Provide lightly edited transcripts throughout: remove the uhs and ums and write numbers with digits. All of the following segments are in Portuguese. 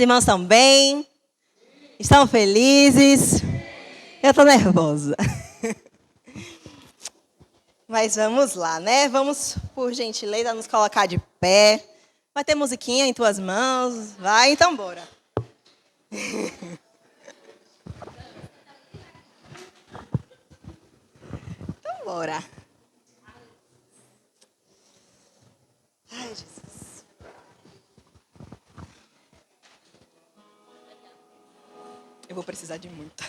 irmãos estão bem? Estão felizes? Eu estou nervosa. Mas vamos lá, né? Vamos, por gentileza, nos colocar de pé. Vai ter musiquinha em tuas mãos. Vai, então bora. Então bora. Ai, Jesus. Eu vou precisar de muita.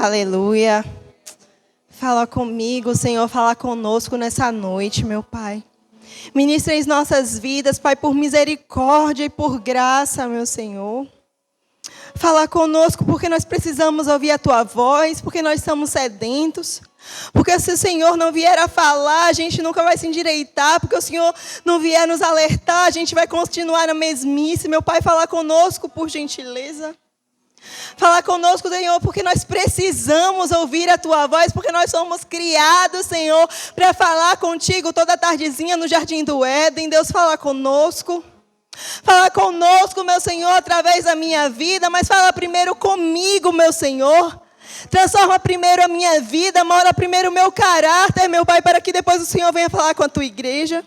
Aleluia. Fala comigo, Senhor, fala conosco nessa noite, meu Pai. Ministra em nossas vidas, Pai, por misericórdia e por graça, meu Senhor. Fala conosco porque nós precisamos ouvir a Tua voz, porque nós estamos sedentos. Porque se o Senhor não vier a falar, a gente nunca vai se endireitar. Porque o Senhor não vier nos alertar, a gente vai continuar na mesmice. Meu Pai, fala conosco, por gentileza. Fala conosco, Senhor, porque nós precisamos ouvir a Tua voz, porque nós somos criados, Senhor, para falar contigo toda tardezinha no Jardim do Éden. Deus, fala conosco. Fala conosco, meu Senhor, através da minha vida, mas fala primeiro comigo, meu Senhor. Transforma primeiro a minha vida, molda primeiro o meu caráter, meu Pai, para que depois o Senhor venha falar com a Tua igreja.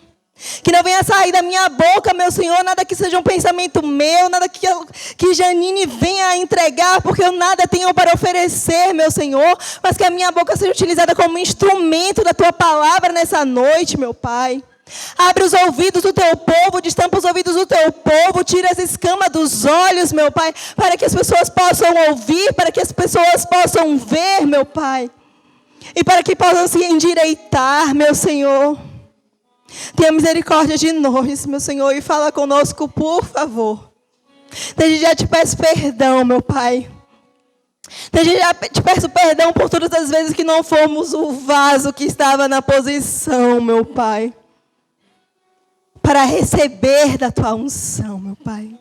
Que não venha sair da minha boca, meu Senhor, nada que seja um pensamento meu, nada que Janine venha a entregar, porque eu nada tenho para oferecer, meu Senhor, mas que a minha boca seja utilizada como instrumento da Tua palavra nessa noite, meu Pai. Abre os ouvidos do Teu povo, destampa os ouvidos do Teu povo, tira as escamas dos olhos, meu Pai, para que as pessoas possam ouvir, para que as pessoas possam ver, meu Pai, e para que possam se endireitar, meu Senhor. Tenha misericórdia de nós, meu Senhor, e fala conosco, por favor. Desde já te peço perdão, meu Pai. Desde já te peço perdão por todas as vezes que não fomos o vaso que estava na posição, meu Pai, para receber da Tua unção, meu Pai.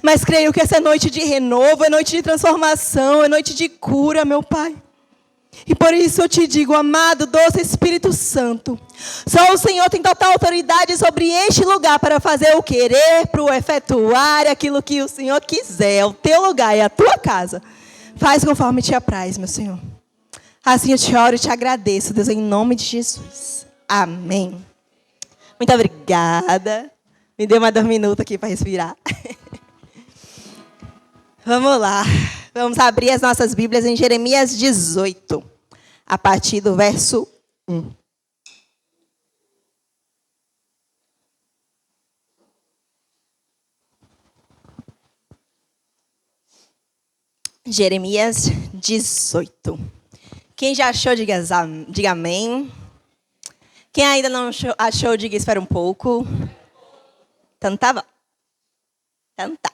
Mas creio que essa é noite de renovo, é noite de transformação, é noite de cura, meu Pai. E por isso eu te digo, amado, doce Espírito Santo, só o Senhor tem total autoridade sobre este lugar para fazer o querer, para o efetuar aquilo que o Senhor quiser. O teu lugar é a tua casa. Faz conforme te apraz, meu Senhor. Assim eu te oro e te agradeço, Deus, em nome de Jesus. Amém. Muito obrigada. Me dê mais 2 minutos aqui para respirar. Vamos lá. Vamos abrir as nossas Bíblias em Jeremias 18, a partir do verso 1. Jeremias 18. Quem já achou, diga amém. Quem ainda não achou, diga espera um pouco. Então tá bom. Então tá.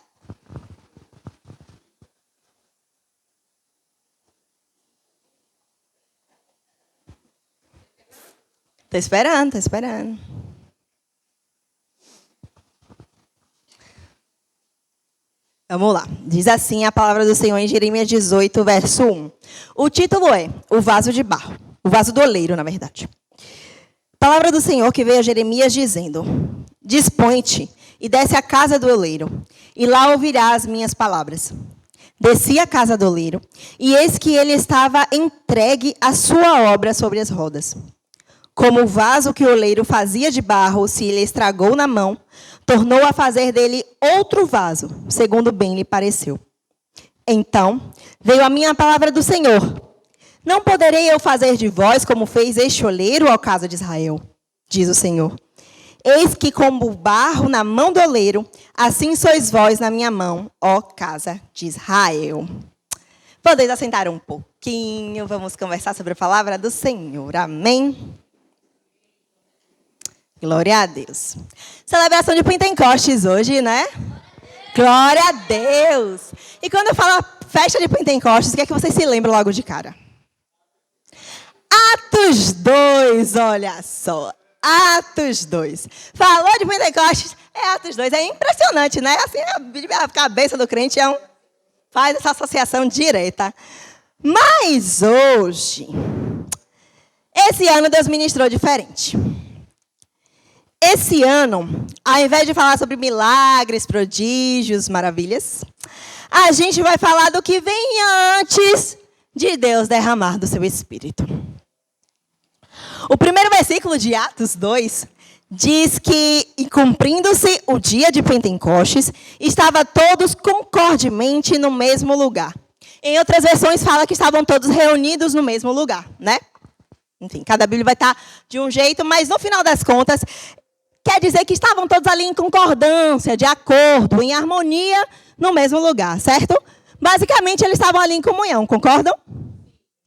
Tô esperando. Vamos lá. Diz assim a palavra do Senhor em Jeremias 18, verso 1. O título é O Vaso de Barro. O vaso do oleiro, na verdade. Palavra do Senhor que veio a Jeremias dizendo: Dispõe-te e desce à casa do oleiro, e lá ouvirás as minhas palavras. Desci à casa do oleiro, e eis que ele estava entregue à sua obra sobre as rodas. Como o vaso que o oleiro fazia de barro se lhe estragou na mão, tornou a fazer dele outro vaso, segundo bem lhe pareceu. Então veio a minha palavra do Senhor: Não poderei eu fazer de vós como fez este oleiro ao casa de Israel, diz o Senhor. Eis que como o barro na mão do oleiro, assim sois vós na minha mão, ó casa de Israel. Podeis assentar um pouquinho, vamos conversar sobre a palavra do Senhor. Amém? Glória a Deus. Celebração de Pentecostes hoje, né? Glória a Deus. E quando eu falo festa de Pentecostes, o que é que vocês se lembram logo de cara? Atos 2, olha só. Atos 2. Falou de Pentecostes, é Atos 2. É impressionante, né? Assim, a cabeça do crente faz essa associação direta. Mas hoje, esse ano Deus ministrou diferente. Esse ano, ao invés de falar sobre milagres, prodígios, maravilhas, a gente vai falar do que vem antes de Deus derramar do seu Espírito. O primeiro versículo de Atos 2 diz que, e cumprindo-se o dia de Pentecostes, estava todos concordemente no mesmo lugar. Em outras versões fala que estavam todos reunidos no mesmo lugar, né? Enfim, cada Bíblia vai estar de um jeito, mas no final das contas, quer dizer que estavam todos ali em concordância, de acordo, em harmonia, no mesmo lugar, certo? Basicamente, eles estavam ali em comunhão, concordam?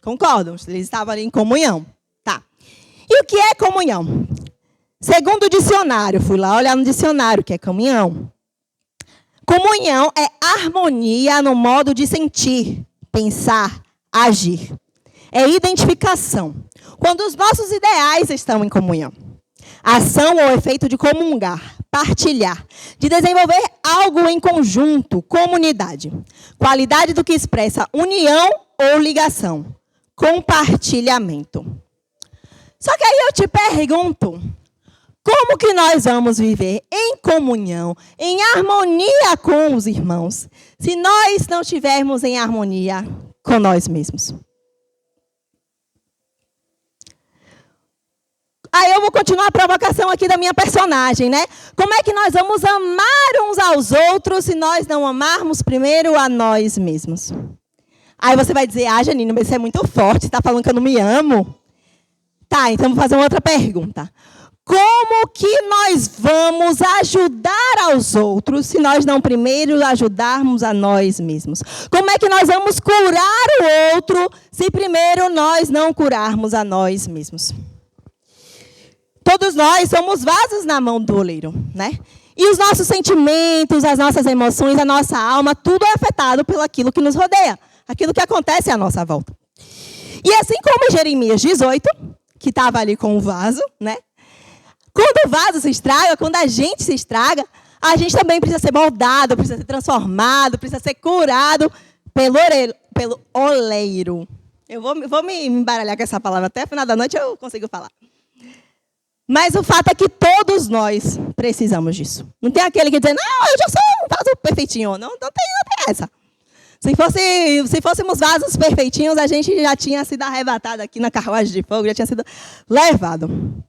Concordam, eles estavam ali em comunhão. Tá. E o que é comunhão? Segundo o dicionário, fui lá olhar no dicionário, que é comunhão. Comunhão é harmonia no modo de sentir, pensar, agir. É identificação. Quando os nossos ideais estão em comunhão. Ação ou efeito de comungar, partilhar, de desenvolver algo em conjunto, comunidade. Qualidade do que expressa união ou ligação, compartilhamento. Só que aí eu te pergunto, como que nós vamos viver em comunhão, em harmonia com os irmãos, se nós não estivermos em harmonia com nós mesmos? Aí eu vou continuar a provocação aqui da minha personagem, né? Como é que nós vamos amar uns aos outros se nós não amarmos primeiro a nós mesmos? Aí você vai dizer, Janine, mas isso é muito forte, você está falando que eu não me amo? Tá, então vou fazer uma outra pergunta. Como que nós vamos ajudar aos outros se nós não primeiro ajudarmos a nós mesmos? Como é que nós vamos curar o outro se primeiro nós não curarmos a nós mesmos? Todos nós somos vasos na mão do oleiro, né? E os nossos sentimentos, as nossas emoções, a nossa alma, tudo é afetado pelo aquilo que nos rodeia, aquilo que acontece à nossa volta. E assim como em Jeremias 18, que estava ali com o vaso, né? Quando o vaso se estraga, quando a gente se estraga, a gente também precisa ser moldado, precisa ser transformado, precisa ser curado pelo oleiro. Eu vou me embaralhar com essa palavra, até o final da noite eu consigo falar. Mas o fato é que todos nós precisamos disso. Não tem aquele que diz, não, eu já sou um vaso perfeitinho. Não tem essa. Se fôssemos vasos perfeitinhos, a gente já tinha sido arrebatado aqui na carruagem de fogo, já tinha sido levado.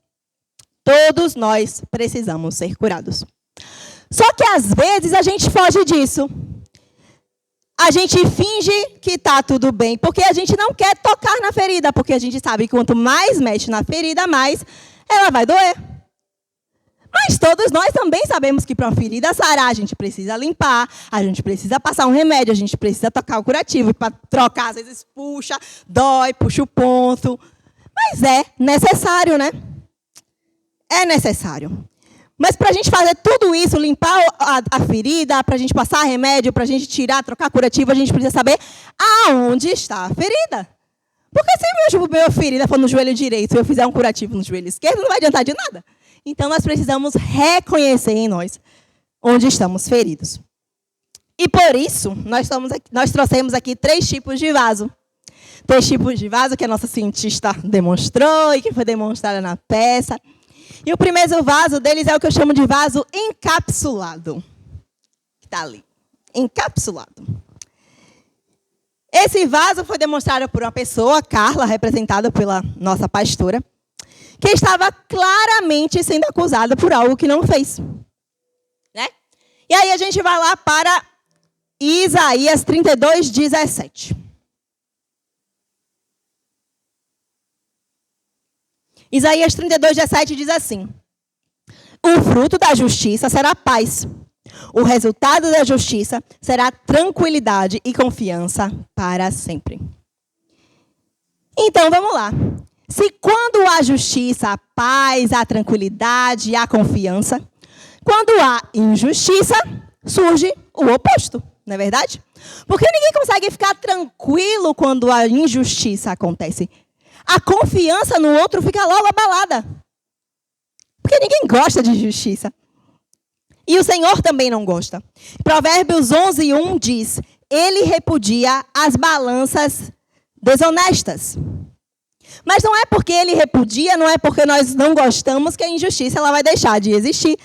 Todos nós precisamos ser curados. Só que às vezes a gente foge disso. A gente finge que está tudo bem, porque a gente não quer tocar na ferida, porque a gente sabe que quanto mais mexe na ferida, mais ela vai doer. Mas todos nós também sabemos que para uma ferida sarar, a gente precisa limpar, a gente precisa passar um remédio, a gente precisa tocar o curativo. Para trocar, às vezes puxa, dói, puxa o ponto. Mas é necessário, né? É necessário. Mas para a gente fazer tudo isso, limpar a ferida, para a gente passar remédio, para a gente tirar, trocar curativo, a gente precisa saber aonde está a ferida. Porque se minha ferida for no joelho direito e eu fizer um curativo no joelho esquerdo, não vai adiantar de nada. Então, nós precisamos reconhecer em nós onde estamos feridos. E por isso, nós trouxemos aqui 3 tipos de vaso. 3 tipos de vaso que a nossa cientista demonstrou e que foi demonstrada na peça. E o primeiro vaso deles é o que eu chamo de vaso encapsulado. Está ali. Encapsulado. Esse vaso foi demonstrado por uma pessoa, Carla, representada pela nossa pastora, que estava claramente sendo acusada por algo que não fez. Né? E aí a gente vai lá para Isaías 32:17. Isaías 32:17 diz assim: o fruto da justiça será paz. O resultado da justiça será tranquilidade e confiança para sempre. Então, vamos lá. Se quando há justiça, a paz, a tranquilidade, a confiança, quando há injustiça, surge o oposto, não é verdade? Porque ninguém consegue ficar tranquilo quando a injustiça acontece. A confiança no outro fica logo abalada. Porque ninguém gosta de justiça. E o Senhor também não gosta. Provérbios 11:1 diz: ele repudia as balanças desonestas. Mas não é porque ele repudia, não é porque nós não gostamos que a injustiça ela vai deixar de existir.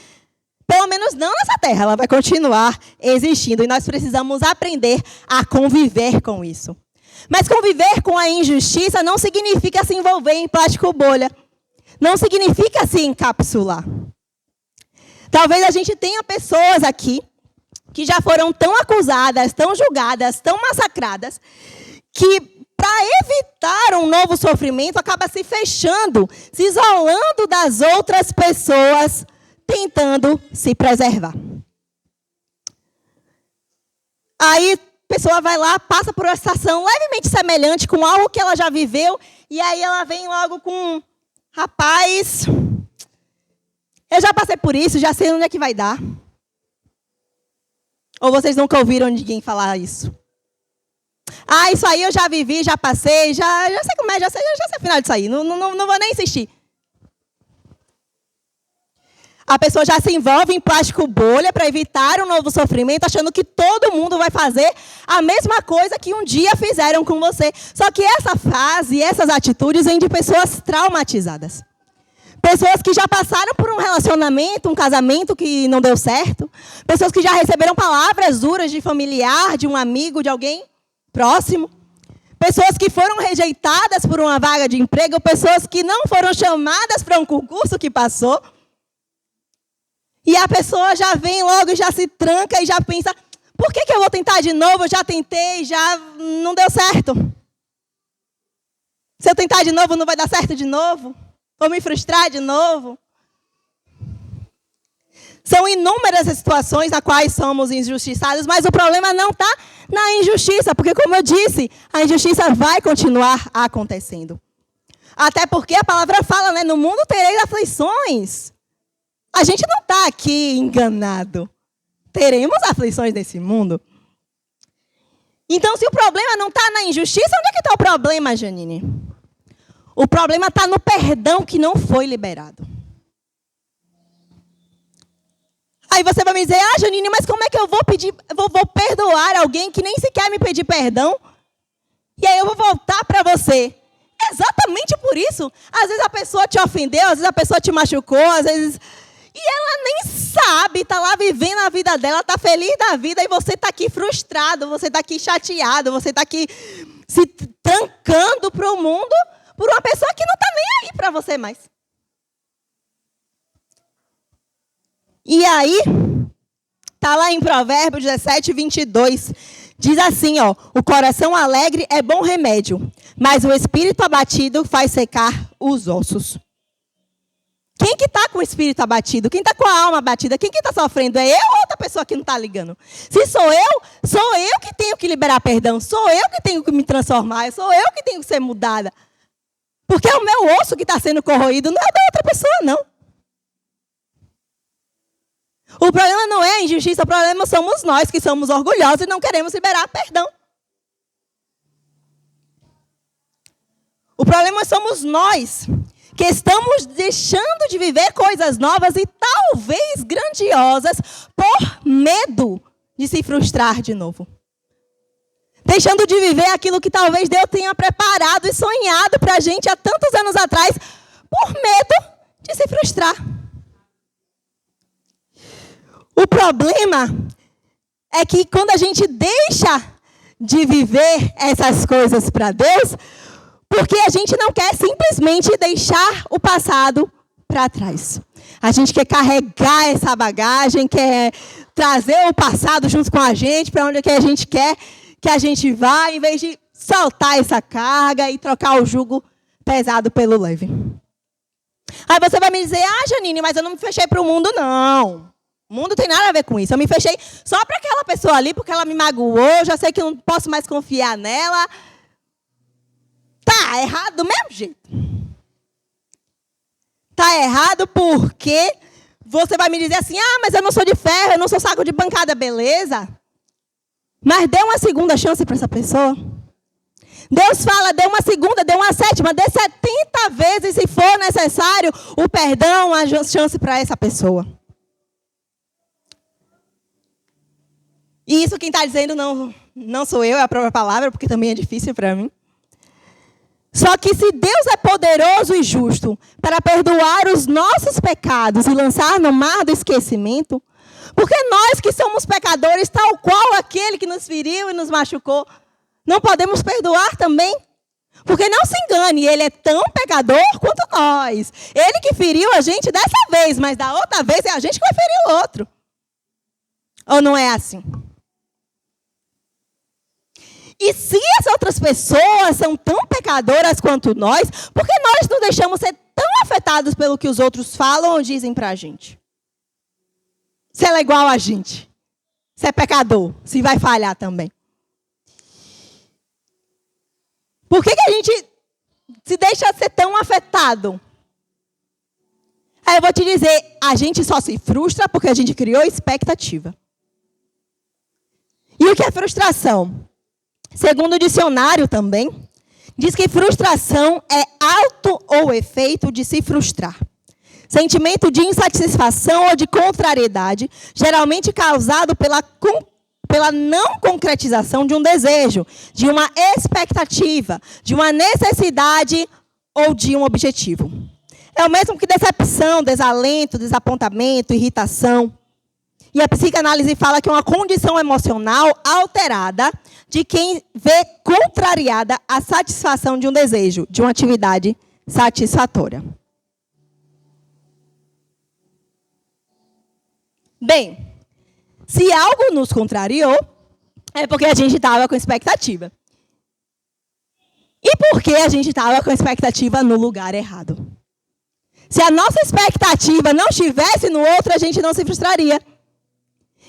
Pelo menos não nessa terra, ela vai continuar existindo. E nós precisamos aprender a conviver com isso. Mas conviver com a injustiça não significa se envolver em plástico bolha. Não significa se encapsular. Talvez a gente tenha pessoas aqui que já foram tão acusadas, tão julgadas, tão massacradas, que para evitar um novo sofrimento acaba se fechando, se isolando das outras pessoas, tentando se preservar. Aí a pessoa vai lá, passa por uma situação levemente semelhante com algo que ela já viveu, e aí ela vem logo com: rapaz, eu já passei por isso, já sei onde é que vai dar. Ou vocês nunca ouviram ninguém falar isso? Ah, isso aí eu já vivi, já passei, já sei como é, já sei o final disso aí, não vou nem insistir. A pessoa já se envolve em plástico bolha para evitar um novo sofrimento, achando que todo mundo vai fazer a mesma coisa que um dia fizeram com você. Só que essa fase, essas atitudes vêm de pessoas traumatizadas. Pessoas que já passaram por um relacionamento, um casamento que não deu certo. Pessoas que já receberam palavras duras de familiar, de um amigo, de alguém próximo. Pessoas que foram rejeitadas por uma vaga de emprego. Pessoas que não foram chamadas para um concurso que passou. E a pessoa já vem logo e já se tranca e já pensa: por que eu vou tentar de novo? Eu já tentei, já não deu certo. Se eu tentar de novo, não vai dar certo de novo? Vou me frustrar de novo? São inúmeras as situações nas quais somos injustiçados, mas o problema não está na injustiça, porque, como eu disse, a injustiça vai continuar acontecendo. Até porque a palavra fala, né? No mundo tereis aflições. A gente não está aqui enganado. Teremos aflições nesse mundo. Então, se o problema não está na injustiça, onde é que está o problema, Janine? O problema está no perdão que não foi liberado. Aí você vai me dizer: ah, Janine, mas como é que eu vou vou perdoar alguém que nem sequer me pedir perdão? E aí eu vou voltar para você. Exatamente por isso. Às vezes a pessoa te ofendeu, às vezes a pessoa te machucou, às vezes... E ela nem sabe, está lá vivendo a vida dela, está feliz da vida e você está aqui frustrado, você está aqui chateado, você está aqui se trancando para o mundo por uma pessoa que não está nem aí para você mais. E aí, está lá em Provérbios 17, 22. Diz assim, ó, o coração alegre é bom remédio, mas o espírito abatido faz secar os ossos. Quem que está com o espírito abatido? Quem está com a alma abatida? Quem que está sofrendo? É eu ou outra pessoa que não está ligando? Se sou eu que tenho que liberar perdão. Sou eu que tenho que me transformar. Sou eu que tenho que ser mudada. Porque é o meu osso que está sendo corroído, não é da outra pessoa, não. O problema não é a injustiça, o problema somos nós que somos orgulhosos e não queremos liberar perdão. O problema somos nós que estamos deixando de viver coisas novas e talvez grandiosas por medo de se frustrar de novo. Deixando de viver aquilo que talvez Deus tenha preparado e sonhado para a gente há tantos anos atrás por medo de se frustrar. O problema é que quando a gente deixa de viver essas coisas para Deus, porque a gente não quer simplesmente deixar o passado para trás. A gente quer carregar essa bagagem, quer trazer o passado junto com a gente, para onde que a gente quer que a gente vá, em vez de soltar essa carga e trocar o jugo pesado pelo leve. Aí você vai me dizer, Janine, mas eu não me fechei para o mundo, não. O mundo tem nada a ver com isso. Eu me fechei só para aquela pessoa ali, porque ela me magoou, já sei que eu não posso mais confiar nela. Tá errado do mesmo jeito. Tá errado porque você vai me dizer assim, mas eu não sou de ferro, eu não sou saco de pancada, beleza? Mas dê uma segunda chance para essa pessoa. Deus fala, dê uma segunda, dê uma sétima, dê 70 vezes, se for necessário, o perdão, a chance para essa pessoa. E isso quem está dizendo não sou eu, é a própria palavra, porque também é difícil para mim. Só que se Deus é poderoso e justo para perdoar os nossos pecados e lançar no mar do esquecimento, porque nós que somos pecadores, tal qual aquele que nos feriu e nos machucou, não podemos perdoar também? Porque não se engane, ele é tão pecador quanto nós. Ele que feriu a gente dessa vez, mas da outra vez é a gente que vai ferir o outro. Ou não é assim? E se as outras pessoas são tão pecadoras quanto nós, por que nós não deixamos ser tão afetados pelo que os outros falam ou dizem para a gente? Se ela é igual a gente, se é pecador, se vai falhar também. Por que a gente se deixa ser tão afetado? Aí eu vou te dizer, a gente só se frustra porque a gente criou expectativa. E o que é frustração? Segundo o dicionário também, diz que frustração é auto ou efeito de se frustrar. Sentimento de insatisfação ou de contrariedade, geralmente causado pela não concretização de um desejo, de uma expectativa, de uma necessidade ou de um objetivo. É o mesmo que decepção, desalento, desapontamento, irritação. E a psicanálise fala que é uma condição emocional alterada de quem vê contrariada a satisfação de um desejo, de uma atividade satisfatória. Bem, se algo nos contrariou, é porque a gente estava com expectativa. E por que a gente estava com expectativa no lugar errado? Se a nossa expectativa não estivesse no outro, a gente não se frustraria.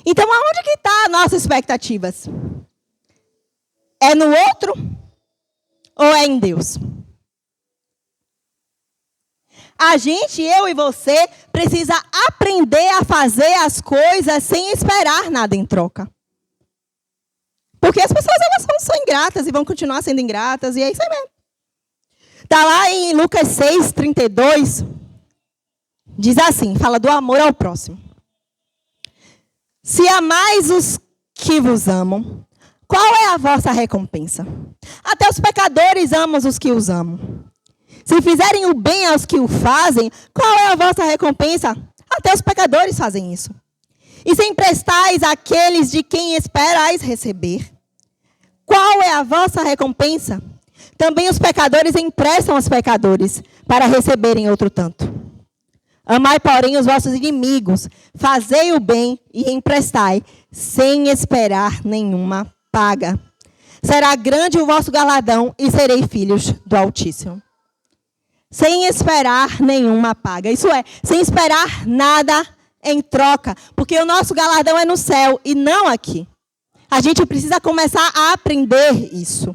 Então, aonde que está as nossas expectativas? É no outro ou é em Deus? A gente, eu e você, precisa aprender a fazer as coisas sem esperar nada em troca. Porque as pessoas elas são ingratas e vão continuar sendo ingratas, e é isso aí mesmo. Está lá em Lucas 6, 32, diz assim, fala do amor ao próximo. Se amais os que vos amam, qual é a vossa recompensa? Até os pecadores amam os que os amam. Se fizerem o bem aos que o fazem, qual é a vossa recompensa? Até os pecadores fazem isso. E se emprestais àqueles de quem esperais receber, qual é a vossa recompensa? Também os pecadores emprestam aos pecadores, para receberem outro tanto. Amai, porém, os vossos inimigos, fazei o bem e emprestai, sem esperar nenhuma paga. Será grande o vosso galardão e serei filhos do Altíssimo. Sem esperar nenhuma paga. Isso é, sem esperar nada em troca. Porque o nosso galardão é no céu e não aqui. A gente precisa começar a aprender isso.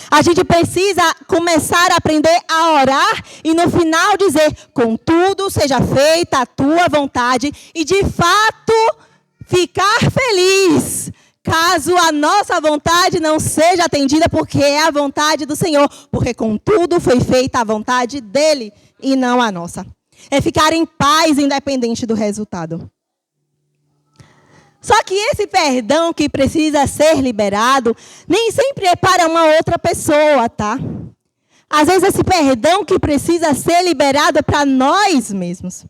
A gente precisa começar a aprender a orar e no final dizer, contudo, seja feita a tua vontade e de fato ficar feliz, caso a nossa vontade não seja atendida, porque é a vontade do Senhor, porque contudo foi feita a vontade dele e não a nossa. É ficar em paz independente do resultado. Só que esse perdão que precisa ser liberado, nem sempre é para uma outra pessoa, tá? Às vezes esse perdão que precisa ser liberado é para nós mesmos.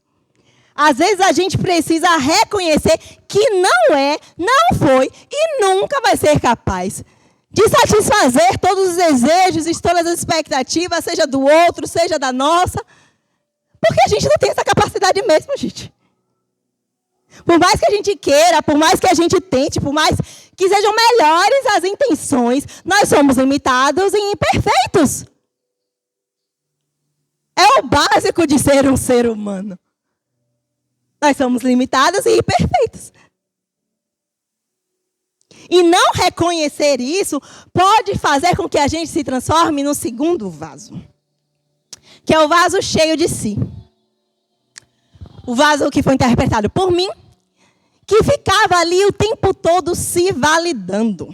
Às vezes a gente precisa reconhecer que não foi e nunca vai ser capaz de satisfazer todos os desejos e todas as expectativas, seja do outro, seja da nossa. Porque a gente não tem essa capacidade mesmo, gente. Por mais que a gente queira, por mais que a gente tente, por mais que sejam melhores as intenções, nós somos limitados e imperfeitos. É o básico de ser um ser humano. Nós somos limitados e imperfeitos. E não reconhecer isso pode fazer com que a gente se transforme no segundo vaso, que é o vaso cheio de si. O vaso que foi interpretado por mim, que ficava ali o tempo todo se validando.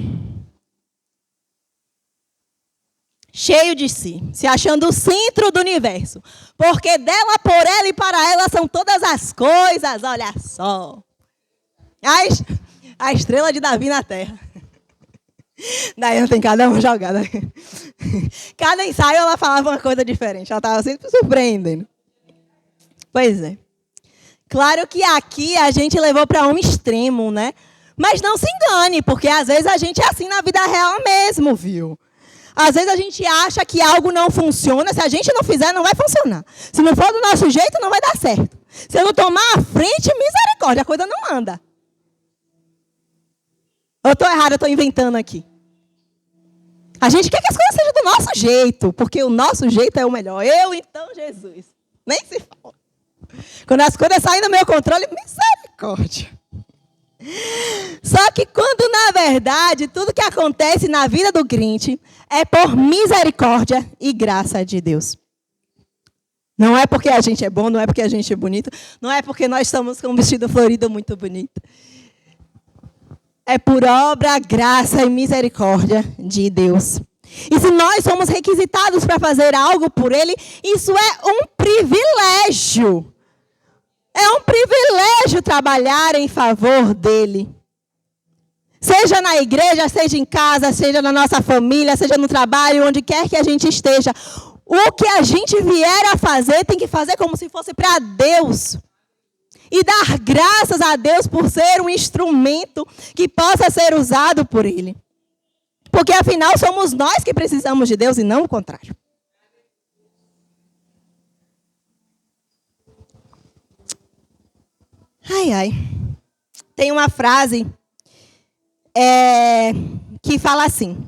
Cheio de si, se achando o centro do universo. Porque dela, por ela e para ela são todas as coisas, olha só. A estrela de Davi na terra. Daí não tem cada uma jogada. Cada ensaio ela falava uma coisa diferente. Ela estava sempre surpreendendo. Pois é. Claro que aqui a gente levou para um extremo, né? Mas não se engane, porque às vezes a gente é assim na vida real mesmo, viu? Às vezes a gente acha que algo não funciona, se a gente não fizer, não vai funcionar. Se não for do nosso jeito, não vai dar certo. Se eu não tomar a frente, misericórdia, a coisa não anda. Eu estou errada, eu estou inventando aqui. A gente quer que as coisas sejam do nosso jeito, porque o nosso jeito é o melhor. Eu, então, Jesus. Nem se fala. Quando as coisas saem do meu controle, misericórdia. Só que quando, na verdade, tudo que acontece na vida do crente é por misericórdia e graça de Deus. Não é porque a gente é bom, não é porque a gente é bonito, não é porque nós estamos com um vestido florido muito bonito. É por obra, graça e misericórdia de Deus. E se nós somos requisitados para fazer algo por Ele, isso é um privilégio. É um privilégio trabalhar em favor dEle. Seja na igreja, seja em casa, seja na nossa família, seja no trabalho, onde quer que a gente esteja. O que a gente vier a fazer, tem que fazer como se fosse para Deus. E dar graças a Deus por ser um instrumento que possa ser usado por Ele. Porque afinal somos nós que precisamos de Deus e não o contrário. Tem uma frase que fala assim: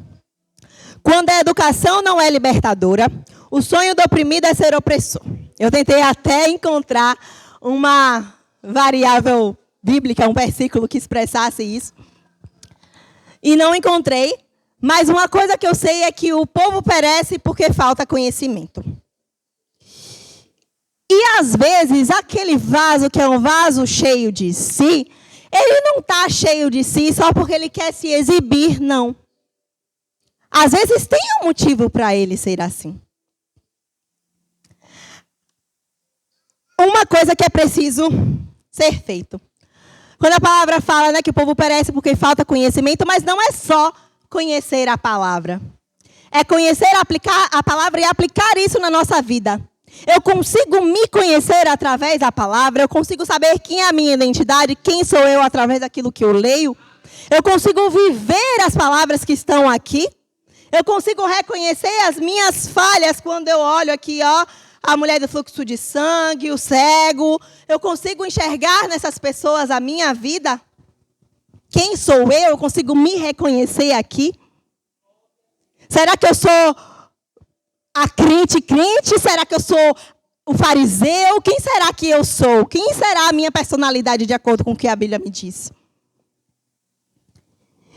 quando a educação não é libertadora, o sonho do oprimido é ser opressor. Eu tentei até encontrar uma variável bíblica, um versículo que expressasse isso. E não encontrei. Mas uma coisa que eu sei é que o povo perece porque falta conhecimento. E às vezes, aquele vaso que é um vaso cheio de si, ele não está cheio de si só porque ele quer se exibir, não. Às vezes tem um motivo para ele ser assim. Uma coisa que é preciso ser feito. Quando a palavra fala, né, que o povo perece porque falta conhecimento, mas não é só conhecer a palavra. É conhecer, aplicar a palavra e aplicar isso na nossa vida. Eu consigo me conhecer através da palavra. Eu consigo saber quem é a minha identidade, quem sou eu através daquilo que eu leio. Eu consigo viver as palavras que estão aqui. Eu consigo reconhecer as minhas falhas quando eu olho aqui, ó, a mulher do fluxo de sangue, o cego. Eu consigo enxergar nessas pessoas a minha vida. Quem sou eu? Eu consigo me reconhecer aqui. Será que eu sou a crente? Será que eu sou o fariseu? Quem será que eu sou? Quem será a minha personalidade de acordo com o que a Bíblia me diz?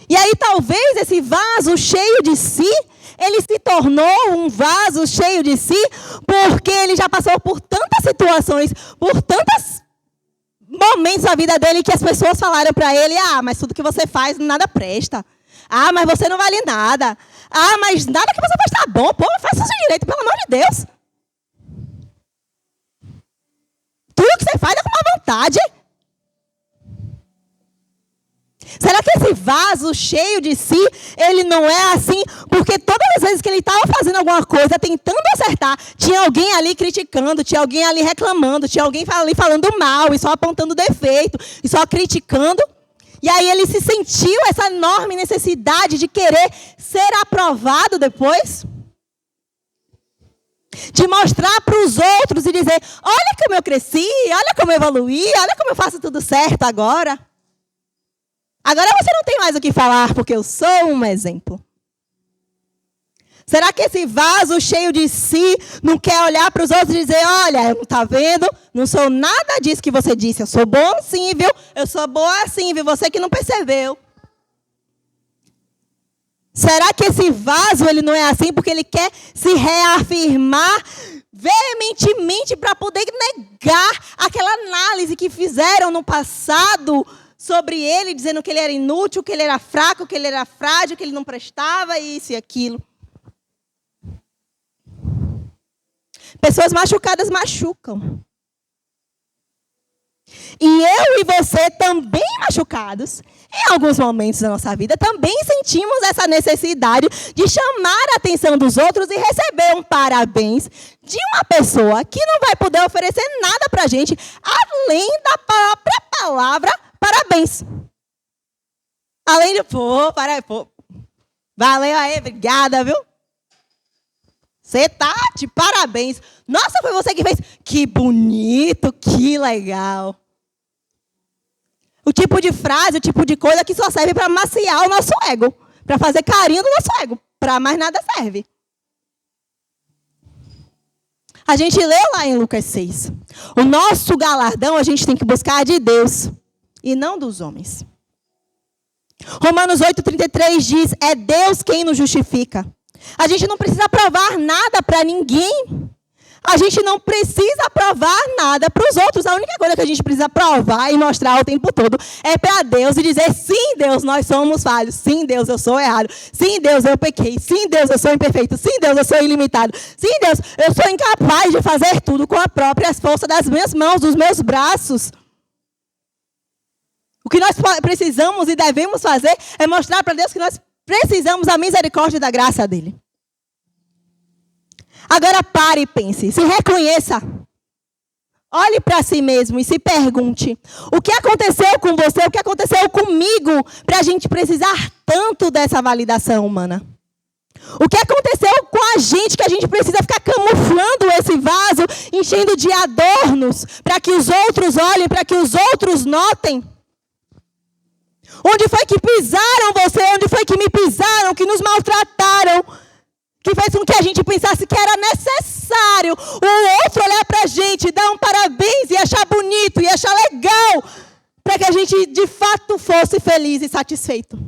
E aí talvez esse vaso cheio de si, ele se tornou um vaso cheio de si, porque ele já passou por tantas situações, por tantos momentos da vida dele que as pessoas falaram para ele, mas tudo que você faz nada presta. Mas você não vale nada. Mas nada que você faz está bom. Pô, faça o seu direito, pelo amor de Deus. Tudo que você faz é com má vontade. Será que esse vaso cheio de si, ele não é assim? Porque todas as vezes que ele estava fazendo alguma coisa, tentando acertar, tinha alguém ali criticando, tinha alguém ali reclamando, tinha alguém ali falando mal, e só apontando defeito, e só criticando. E aí ele se sentiu essa enorme necessidade de querer ser aprovado depois. De mostrar para os outros e dizer, olha como eu cresci, olha como eu evoluí, olha como eu faço tudo certo agora. Agora você não tem mais o que falar, porque eu sou um exemplo. Será que esse vaso cheio de si não quer olhar para os outros e dizer, olha, não está vendo? Não sou nada disso que você disse. Eu sou bom sim, viu? Eu sou boa sim, viu? Você que não percebeu. Será que esse vaso ele não é assim porque ele quer se reafirmar veementemente para poder negar aquela análise que fizeram no passado sobre ele, dizendo que ele era inútil, que ele era fraco, que ele era frágil, que ele não prestava, isso e aquilo. Pessoas machucadas machucam. E eu e você também machucados, em alguns momentos da nossa vida, também sentimos essa necessidade de chamar a atenção dos outros e receber um parabéns de uma pessoa que não vai poder oferecer nada para a gente, além da própria palavra parabéns. Além de, valeu aí, obrigada, viu? Você tá de parabéns. Nossa, foi você que fez. Que bonito, que legal. O tipo de frase, o tipo de coisa que só serve para maciar o nosso ego. Para fazer carinho do nosso ego. Para mais nada serve. A gente leu lá em Lucas 6. O nosso galardão a gente tem que buscar de Deus. E não dos homens. Romanos 8,33 diz, é Deus quem nos justifica. A gente não precisa provar nada para ninguém. A gente não precisa provar nada para os outros. A única coisa que a gente precisa provar e mostrar o tempo todo é para Deus e dizer, sim, Deus, nós somos falhos. Sim, Deus, eu sou errado. Sim, Deus, eu pequei. Sim, Deus, eu sou imperfeito. Sim, Deus, eu sou ilimitado. Sim, Deus, eu sou incapaz de fazer tudo com a própria força das minhas mãos, dos meus braços. O que nós precisamos e devemos fazer é mostrar para Deus que nós precisamos da misericórdia e da graça dele. Agora pare e pense, se reconheça. Olhe para si mesmo e se pergunte, o que aconteceu com você, o que aconteceu comigo, para a gente precisar tanto dessa validação humana? O que aconteceu com a gente, que a gente precisa ficar camuflando esse vaso, enchendo de adornos, para que os outros olhem, para que os outros notem? Onde foi que pisaram você? Onde foi que me pisaram? Que nos maltrataram? Que fez com que a gente pensasse que era necessário o outro olhar para a gente, dar um parabéns e achar bonito e achar legal, para que a gente de fato fosse feliz e satisfeito.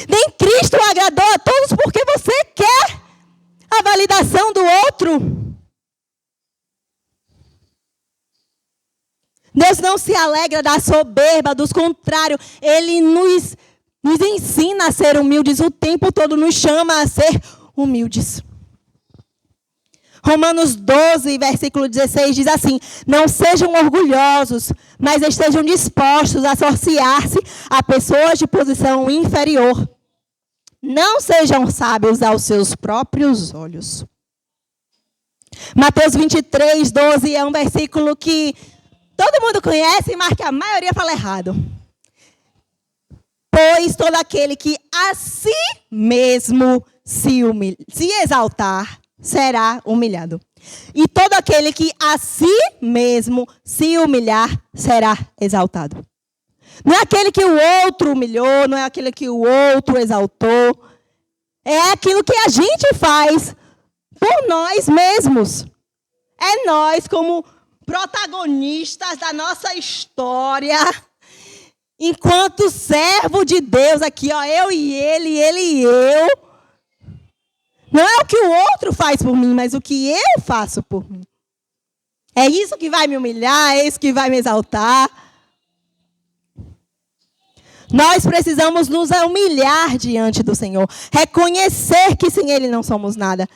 Nem Cristo agradou a todos porque você quer a validação do outro. Deus não se alegra da soberba, dos contrários. Ele nos ensina a ser humildes. O tempo todo nos chama a ser humildes. Romanos 12, versículo 16 diz assim, não sejam orgulhosos, mas estejam dispostos a associar-se a pessoas de posição inferior. Não sejam sábios aos seus próprios olhos. Mateus 23, 12 é um versículo que todo mundo conhece, mas que a maioria fala errado. Pois todo aquele que a si mesmo se exaltar, será humilhado. E todo aquele que a si mesmo se humilhar, será exaltado. Não é aquele que o outro humilhou, não é aquele que o outro exaltou. É aquilo que a gente faz por nós mesmos. É nós como protagonistas da nossa história. Enquanto servo de Deus aqui, ó, eu e ele e eu. Não é o que o outro faz por mim, mas o que eu faço por mim. É isso que vai me humilhar, é isso que vai me exaltar. Nós precisamos nos humilhar diante do Senhor. Reconhecer que sem Ele não somos nada.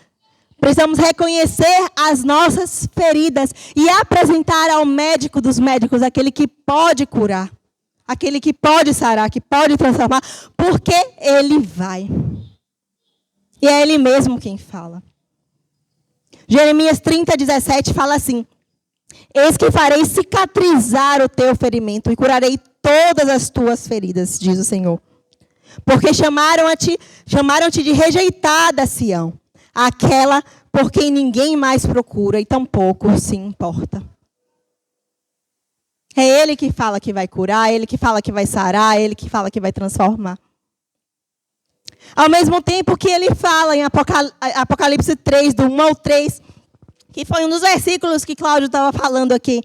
Precisamos reconhecer as nossas feridas e apresentar ao médico dos médicos, aquele que pode curar, aquele que pode sarar, que pode transformar, porque Ele vai. E é Ele mesmo quem fala. Jeremias 30, 17 fala assim: eis que farei cicatrizar o teu ferimento e curarei todas as tuas feridas, diz o Senhor. Porque chamaram-te de rejeitada, Sião, aquela por quem ninguém mais procura e tampouco se importa. É Ele que fala que vai curar, é Ele que fala que vai sarar, é Ele que fala que vai transformar. Ao mesmo tempo que Ele fala em Apocalipse 3, do 1 ao 3, que foi um dos versículos que Cláudio estava falando aqui,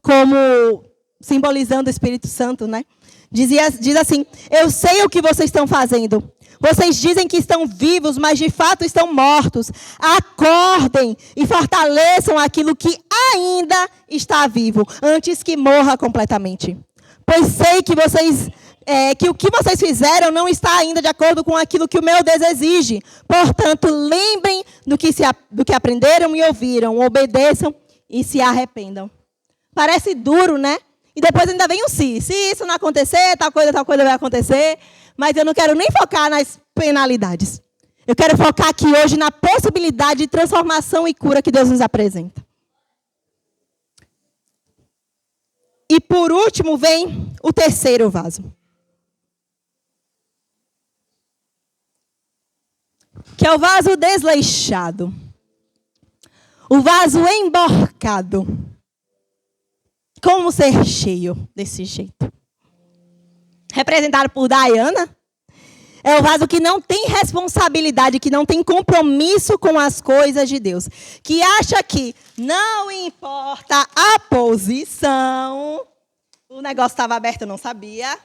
como simbolizando o Espírito Santo, né? Diz assim: eu sei o que vocês estão fazendo. Vocês dizem que estão vivos, mas de fato estão mortos. Acordem e fortaleçam aquilo que ainda está vivo, antes que morra completamente. Pois sei que que o que vocês fizeram não está ainda de acordo com aquilo que o meu Deus exige. Portanto, lembrem do que aprenderam e ouviram, obedeçam e se arrependam. Parece duro, né? E depois ainda vem um se. Se isso não acontecer, tal coisa vai acontecer. Mas eu não quero nem focar nas penalidades. Eu quero focar aqui hoje na possibilidade de transformação e cura que Deus nos apresenta. E por último vem o terceiro vaso. Que é o vaso desleixado. O vaso emborcado. Como ser cheio desse jeito? Representado por Diana. É o vaso que não tem responsabilidade, que não tem compromisso com as coisas de Deus. Que acha que não importa a posição. O negócio estava aberto, eu não sabia.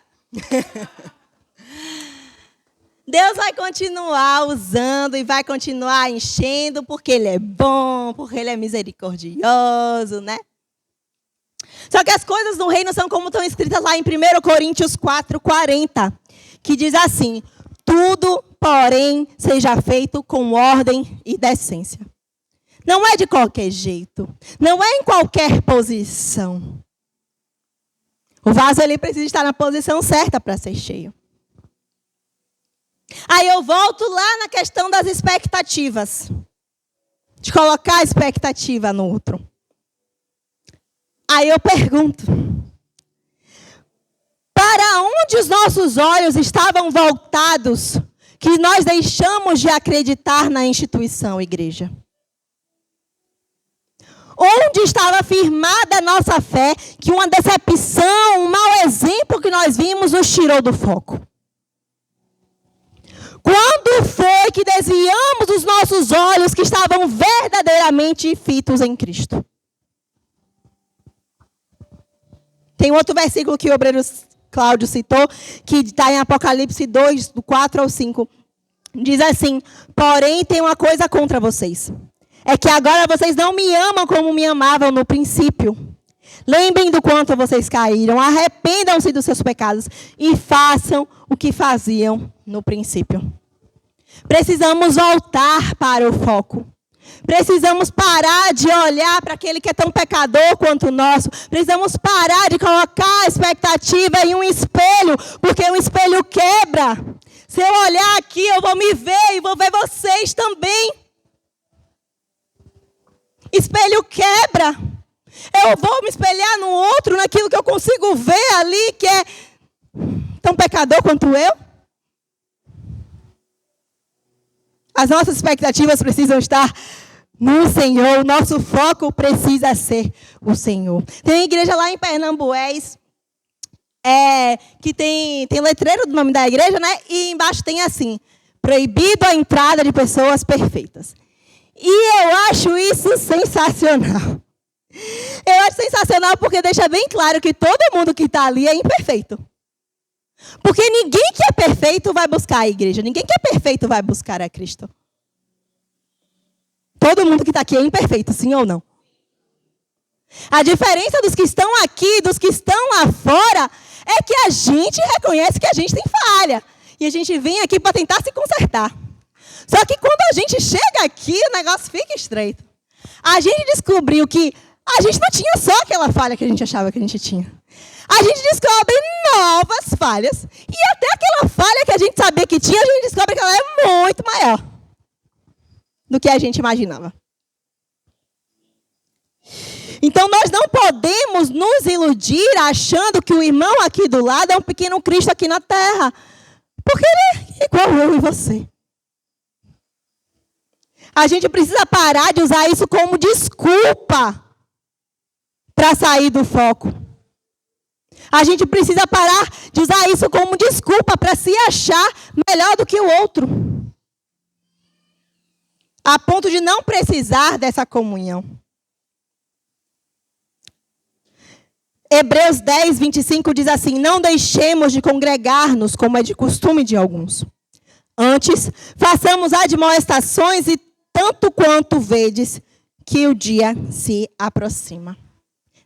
Deus vai continuar usando e vai continuar enchendo, porque Ele é bom, porque Ele é misericordioso, né? Só que as coisas no reino são como estão escritas lá em 1 Coríntios 4:40, que diz assim: tudo, porém, seja feito com ordem e decência. Não é de qualquer jeito, não é em qualquer posição. O vaso ele precisa estar na posição certa para ser cheio. Aí eu volto lá na questão das expectativas. De colocar a expectativa no outro. Aí eu pergunto: para onde os nossos olhos estavam voltados que nós deixamos de acreditar na instituição igreja? Onde estava firmada a nossa fé que uma decepção, um mau exemplo que nós vimos nos tirou do foco? Quando foi que desviamos os nossos olhos que estavam verdadeiramente fitos em Cristo? Tem outro versículo que o obreiro Cláudio citou, que está em Apocalipse 2, do 4 ao 5. Diz assim: porém, tem uma coisa contra vocês. É que agora vocês não me amam como me amavam no princípio. Lembrem do quanto vocês caíram, arrependam-se dos seus pecados e façam o que faziam no princípio. Precisamos voltar para o foco. Precisamos parar de olhar para aquele que é tão pecador quanto o nosso. Precisamos parar de colocar a expectativa em um espelho, porque um espelho quebra. Se eu olhar aqui, eu vou me ver e vou ver vocês também. Espelho quebra. Eu vou me espelhar no outro, naquilo que eu consigo ver ali, que é tão pecador quanto eu. As nossas expectativas precisam estar no Senhor. O nosso foco precisa ser o Senhor. Tem igreja lá em Pernambués, que tem letreiro do nome da igreja, né? E embaixo tem assim: proibido a entrada de pessoas perfeitas. E eu acho isso sensacional. Eu acho sensacional porque deixa bem claro que todo mundo que está ali é imperfeito. Porque ninguém que é perfeito vai buscar a igreja. Ninguém que é perfeito vai buscar a Cristo. Todo mundo que está aqui é imperfeito, sim ou não? A diferença dos que estão aqui e dos que estão lá fora é que a gente reconhece que a gente tem falha. E a gente vem aqui para tentar se consertar. Só que quando a gente chega aqui, o negócio fica estreito. A gente descobriu que a gente não tinha só aquela falha que a gente achava que a gente tinha. A gente descobre novas falhas. E até aquela falha que a gente sabia que tinha, a gente descobre que ela é muito maior do que a gente imaginava. Então, nós não podemos nos iludir achando que o irmão aqui do lado é um pequeno Cristo aqui na terra. Porque ele é igual eu e você. A gente precisa parar de usar isso como desculpa para sair do foco. A gente precisa parar de usar isso como desculpa para se achar melhor do que o outro. A ponto de não precisar dessa comunhão. Hebreus 10, 25 diz assim: não deixemos de congregar-nos como é de costume de alguns. Antes, façamos admoestações e tanto quanto vedes que o dia se aproxima.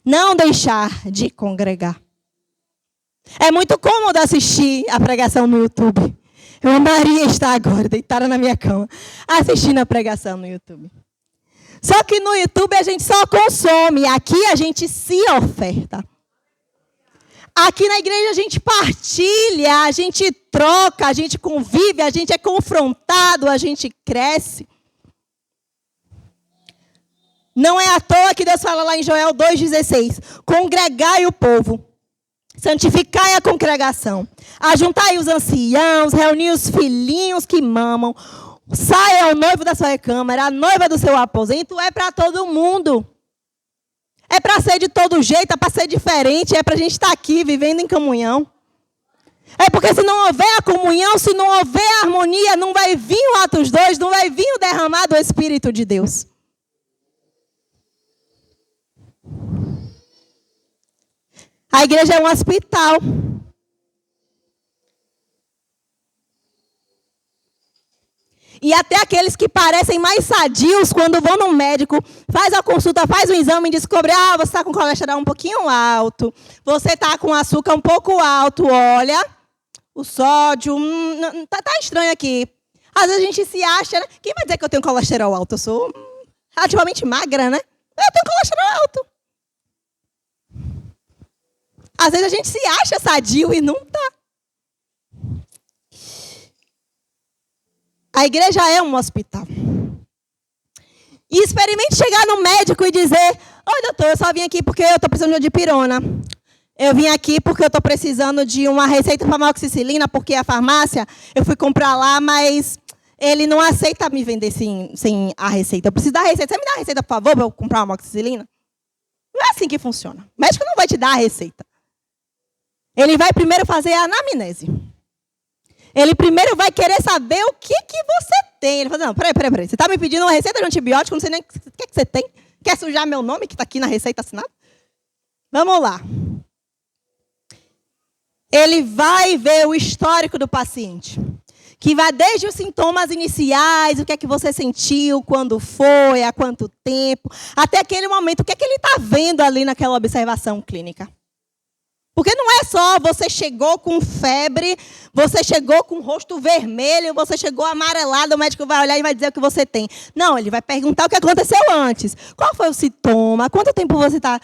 Não deixar de congregar. É muito cômodo assistir a pregação no YouTube. Eu amaria estar agora, deitada na minha cama, assistindo a pregação no YouTube. Só que no YouTube a gente só consome, aqui a gente se oferta. Aqui na igreja a gente partilha, a gente troca, a gente convive, a gente é confrontado, a gente cresce. Não é à toa que Deus fala lá em Joel 2,16. Congregai o povo, santificai a congregação, ajuntai os anciãos, reuni os filhinhos que mamam, saia o noivo da sua recâmara, a noiva do seu aposento. É para todo mundo. É para ser de todo jeito, é para ser diferente, é para a gente estar aqui vivendo em comunhão. É porque se não houver a comunhão, se não houver a harmonia, não vai vir o Atos 2, não vai vir o derramar do Espírito de Deus. A igreja é um hospital. E até aqueles que parecem mais sadios, quando vão no médico, faz a consulta, faz o exame e descobre: você está com colesterol um pouquinho alto, você está com açúcar um pouco alto, olha, o sódio, tá estranho aqui. Às vezes a gente se acha, né? Quem vai dizer que eu tenho colesterol alto? Eu sou relativamente magra, né? Eu tenho colesterol alto. Às vezes a gente se acha sadio e não está. A igreja é um hospital. E experimente chegar no médico e dizer: oi, doutor, eu só vim aqui porque eu estou precisando de dipirona. Eu vim aqui porque eu estou precisando de uma receita para amoxicilina, porque a farmácia, eu fui comprar lá, mas ele não aceita me vender sem a receita. Eu preciso da receita. Você me dá a receita, por favor, para eu comprar uma amoxicilina? Não é assim que funciona. O médico não vai te dar a receita. Ele vai primeiro fazer a anamnese. Ele primeiro vai querer saber o que você tem. Ele fala: não, peraí. Você está me pedindo uma receita de antibiótico, não sei nem o que você tem. Quer sujar meu nome, que está aqui na receita assinada? Vamos lá. Ele vai ver o histórico do paciente. Que vai desde os sintomas iniciais, o que é que você sentiu, quando foi, há quanto tempo, até aquele momento, o que é que ele está vendo ali naquela observação clínica. Porque não é só você chegou com febre, você chegou com o rosto vermelho, você chegou amarelado, o médico vai olhar e vai dizer o que você tem. Não, ele vai perguntar o que aconteceu antes. Qual foi o sintoma? Quanto tempo você está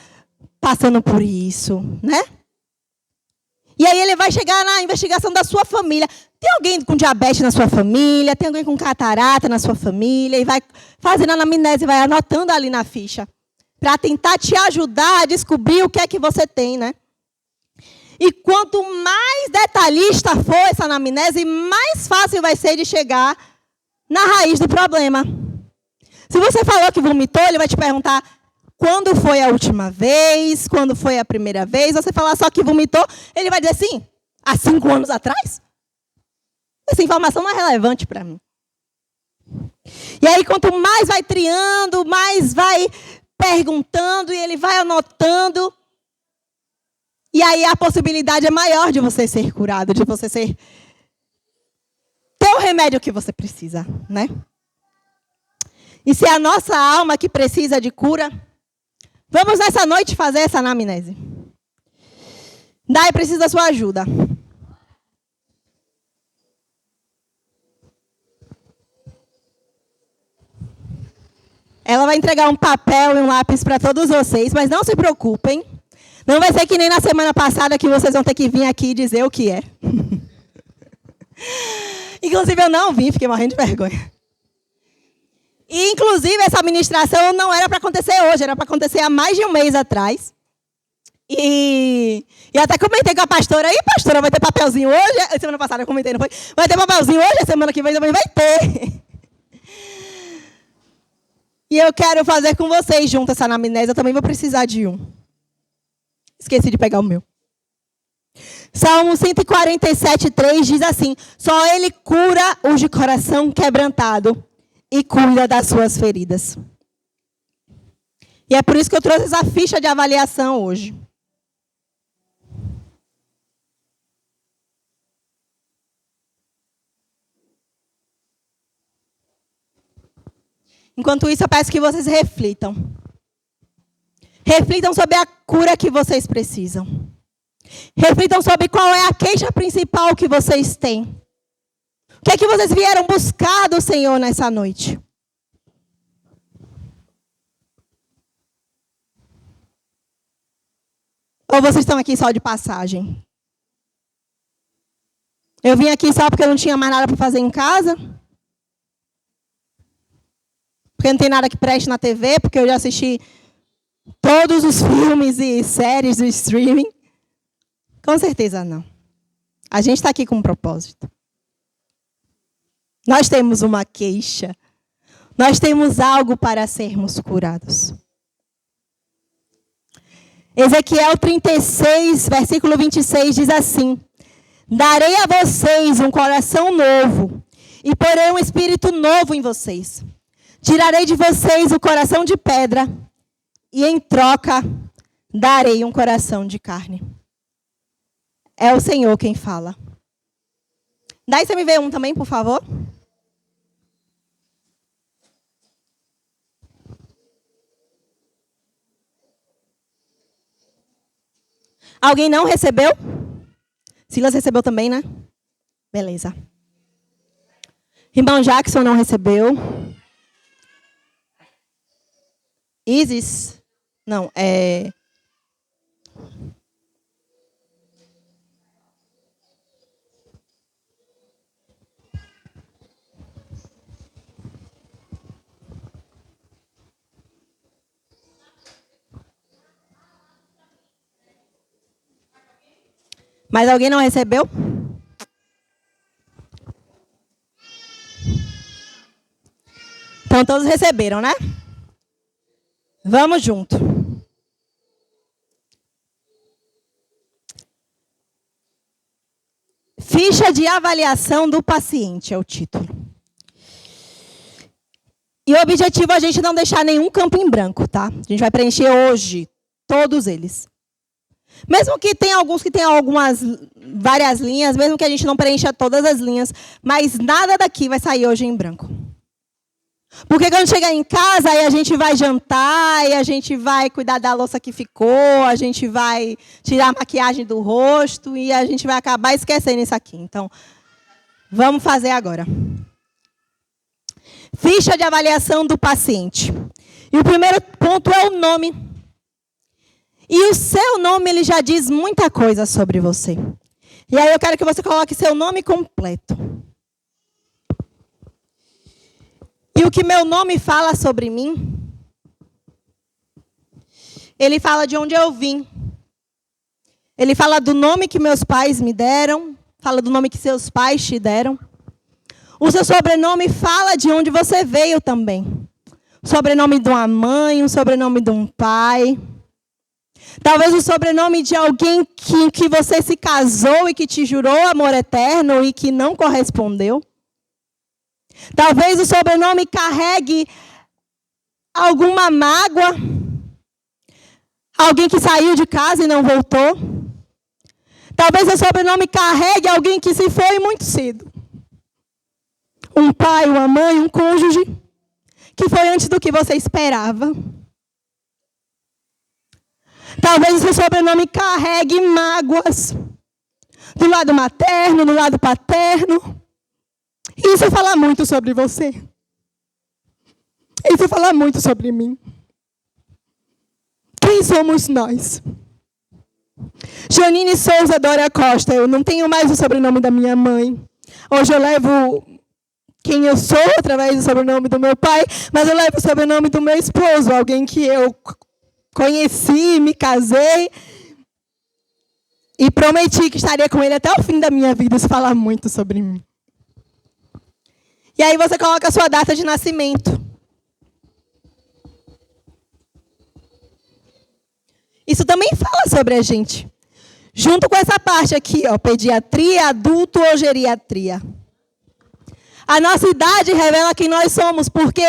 passando por isso, né? E aí ele vai chegar na investigação da sua família. Tem alguém com diabetes na sua família? Tem alguém com catarata na sua família? E vai fazendo a anamnese, vai anotando ali na ficha. Para tentar te ajudar a descobrir o que é que você tem, né? E quanto mais detalhista for essa anamnese, mais fácil vai ser de chegar na raiz do problema. Se você falou que vomitou, ele vai te perguntar quando foi a última vez, quando foi a primeira vez. Você falar só que vomitou, ele vai dizer assim, há 5 anos atrás? Essa informação não é relevante para mim. E aí, quanto mais vai triando, mais vai perguntando, e ele vai anotando. E aí a possibilidade é maior de você ser curado, de você ter o remédio que você precisa, né? E se é a nossa alma que precisa de cura, vamos nessa noite fazer essa anamnese. Dai precisa da sua ajuda. Ela vai entregar um papel e um lápis para todos vocês, mas não se preocupem. Não vai ser que nem na semana passada que vocês vão ter que vir aqui e dizer o que é. Inclusive, eu não vim, fiquei morrendo de vergonha. E, inclusive, essa administração não era para acontecer hoje, era para acontecer há mais de um mês atrás. E até comentei com a pastora, pastora, vai ter papelzinho hoje? Semana passada eu comentei, não foi? Vai ter papelzinho hoje? A semana que vem também vai ter. E eu quero fazer com vocês junto essa anamnese, eu também vou precisar de um. Esqueci de pegar o meu. Salmo 147:3 diz assim: só Ele cura os de coração quebrantado e cuida das suas feridas. E é por isso que eu trouxe essa ficha de avaliação hoje. Enquanto isso, eu peço que vocês reflitam. Reflitam sobre a cura que vocês precisam. Reflitam sobre qual é a queixa principal que vocês têm. O que é que vocês vieram buscar do Senhor nessa noite? Ou vocês estão aqui só de passagem? Eu vim aqui só porque eu não tinha mais nada para fazer em casa? Porque não tem nada que preste na TV? Porque eu já assisti todos os filmes e séries do streaming? Com certeza não. A gente está aqui com um propósito. Nós temos uma queixa. Nós temos algo para sermos curados. Ezequiel 36, versículo 26 diz assim: darei a vocês um coração novo e porei um espírito novo em vocês. Tirarei de vocês o coração de pedra e em troca darei um coração de carne. É o Senhor quem fala. Daí você me vê um também, por favor. Alguém não recebeu? Silas recebeu também, né? Beleza. Irmão Jackson não recebeu. Isis? Não, Mas alguém não recebeu? Então todos receberam, né? Vamos junto. Ficha de avaliação do paciente é o título. E o objetivo é a gente não deixar nenhum campo em branco, tá? A gente vai preencher hoje todos eles. Mesmo que tenha alguns que tenham várias linhas, mesmo que a gente não preencha todas as linhas, mas nada daqui vai sair hoje em branco. Porque quando chegar em casa, aí a gente vai jantar, aí a gente vai cuidar da louça que ficou, a gente vai tirar a maquiagem do rosto e a gente vai acabar esquecendo isso aqui. Então, vamos fazer agora. Ficha de avaliação do paciente. E o primeiro ponto é o nome. E o seu nome, ele já diz muita coisa sobre você. E aí eu quero que você coloque seu nome completo. E o que meu nome fala sobre mim? Ele fala de onde eu vim. Ele fala do nome que meus pais me deram. Fala do nome que seus pais te deram. O seu sobrenome fala de onde você veio também. O sobrenome de uma mãe, o sobrenome de um pai. Talvez o sobrenome de alguém que você se casou e que te jurou amor eterno e que não correspondeu. Talvez o sobrenome carregue alguma mágoa. Alguém que saiu de casa e não voltou. Talvez o sobrenome carregue alguém que se foi muito cedo. Um pai, uma mãe, um cônjuge, que foi antes do que você esperava. Talvez o seu sobrenome carregue mágoas. Do lado materno, do lado paterno. Isso fala muito sobre você. Isso fala muito sobre mim. Quem somos nós? Janine Souza Dória Costa. Eu não tenho mais o sobrenome da minha mãe. Hoje eu levo quem eu sou através do sobrenome do meu pai, mas eu levo o sobrenome do meu esposo, alguém que eu conheci, me casei e prometi que estaria com ele até o fim da minha vida. Isso fala muito sobre mim. E aí você coloca a sua data de nascimento. Isso também fala sobre a gente. Junto com essa parte aqui, ó, pediatria, adulto ou geriatria. A nossa idade revela quem nós somos, porque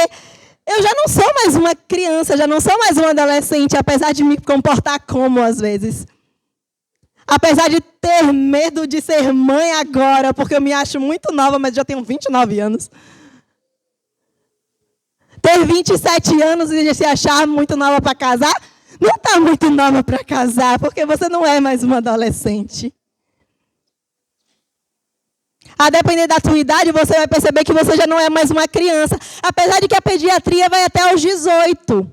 eu já não sou mais uma criança, já não sou mais uma adolescente, apesar de me comportar como às vezes. Apesar de ter medo de ser mãe agora, porque eu me acho muito nova, mas já tenho 29 anos. Ter 27 anos e se achar muito nova para casar, não está muito nova para casar, porque você não é mais uma adolescente. A depender da tua idade, você vai perceber que você já não é mais uma criança. Apesar de que a pediatria vai até os 18.